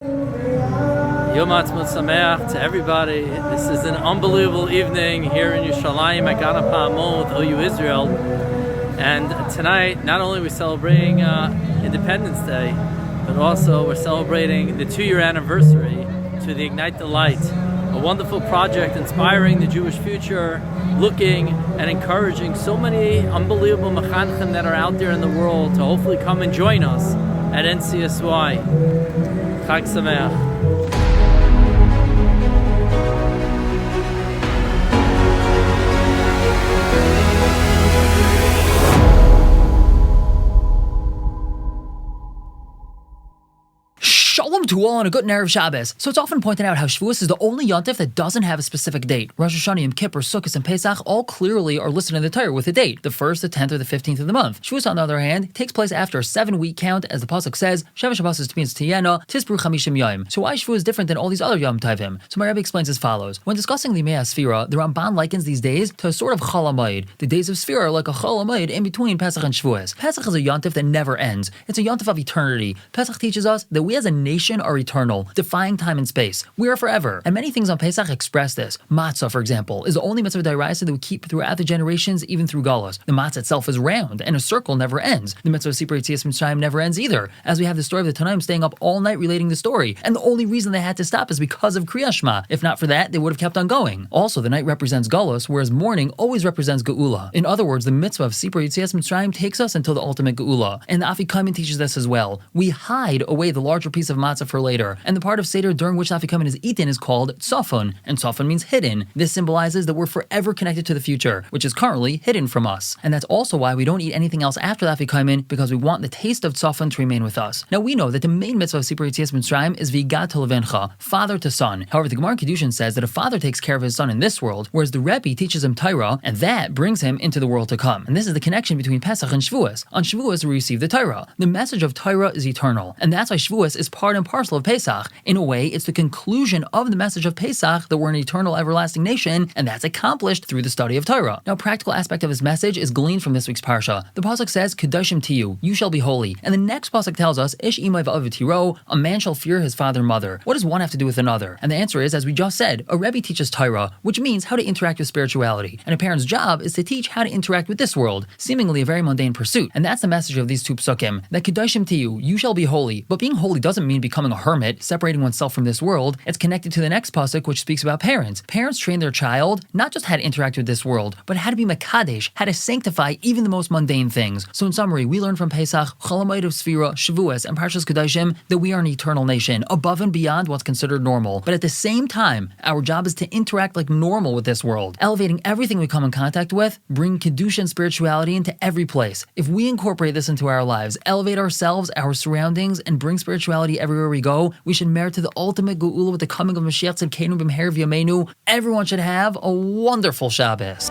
Yom Ha'atzmaut Sameach to everybody. This is an unbelievable evening here in Yerushalayim at Gan HaPa'amot, OU Israel. And tonight, not only are we celebrating Independence Day, but also we're celebrating the 2-year anniversary to the Ignite the Light, a wonderful project inspiring the Jewish future, looking and encouraging so many unbelievable mechanchim that are out there in the world to hopefully come and join us at NCSY. Chag Sameach. Shalom to all and a good Erev Shabbos. So it's often pointed out how Shavuos is the only yontif that doesn't have a specific date. Rosh Hashanah, Yom Kippur, Sukkot, and Pesach all clearly are listed in the Torah with a date, the 1st, the 10th, or the 15th of the month. Shavuos, on the other hand, takes place after a 7-week count, as the pasuk says, Sheva Shabbos Tmiyas Tiyena, Tisbru Chamishim Yom. So why Shavuos is different than all these other Yom Tovim? So my Rabbi explains as follows. When discussing the Mea Sfira, the Ramban likens these days to a sort of Chol HaMoed. The days of Sfira are like a Chol HaMoed in between Pesach and Shavuos. Pesach is a yontif that never ends. It's a yontif of eternity. Pesach teaches us that we as a nation are eternal, defying time and space. We are forever. And many things on Pesach express this. Matzah, for example, is the only mitzvah d'oraisa that we keep throughout the generations, even through Galus. The matzah itself is round, and a circle never ends. The mitzvah of Sipur Yetzias Mitzrayim never ends either, as we have the story of the Tanaim staying up all night relating the story. And the only reason they had to stop is because of Kriyas Shema. If not for that, they would have kept on going. Also, the night represents Galus, whereas morning always represents Geula. In other words, the mitzvah of Sipur Yetzias Mitzrayim takes us until the ultimate Geula. And the Afikomen teaches this as well. We hide away the larger piece of matzah for later, and the part of Seder during which Afikomen is eaten is called Tzafon, and Tzafon means hidden. This symbolizes that we're forever connected to the future, which is currently hidden from us. And that's also why we don't eat anything else after the Afikomen, because we want the taste of Tzafon to remain with us. Now we know that the main mitzvah of Sipur Yetzias Mitzrayim is V'yigat levencha, father to son. However, the Gemara in Kedoshim says that a father takes care of his son in this world, whereas the Rabbi teaches him Torah, and that brings him into the world to come. And this is the connection between Pesach and Shavuos. On Shavuos, we receive the Torah. The message of Torah is eternal, and that's why Shavuos is part and parcel of Pesach. In a way, it's the conclusion of the message of Pesach that we're an eternal, everlasting nation, and that's accomplished through the study of Torah. Now, a practical aspect of this message is gleaned from this week's parsha. The pasuk says, Kedoshim to you shall be holy. And the next pasuk tells us, Ish imay v'aviv tiro, a man shall fear his father and mother. What does one have to do with another? And the answer is, as we just said, a Rebbe teaches Torah, which means how to interact with spirituality. And a parent's job is to teach how to interact with this world, seemingly a very mundane pursuit. And that's the message of these two psukim, that Kedoshim to you shall be holy. But being holy doesn't mean becoming a hermit, separating oneself from this world. It's connected to the next pasuk, which speaks about parents. Parents train their child not just how to interact with this world, but how to be mekadesh, how to sanctify even the most mundane things. So in summary, we learn from Pesach, Chol HaMoed of Sfira, Shavuos, and Parshas Kedoshim that we are an eternal nation, above and beyond what's considered normal. But at the same time, our job is to interact like normal with this world, elevating everything we come in contact with, bring Kedusha and spirituality into every place. If we incorporate this into our lives, elevate ourselves, our surroundings, and bring spirituality everywhere we go, we should merit to the ultimate geula with the coming of Mashiach Tzidkenu b'mehera v'yameinu. Everyone should have a wonderful Shabbos.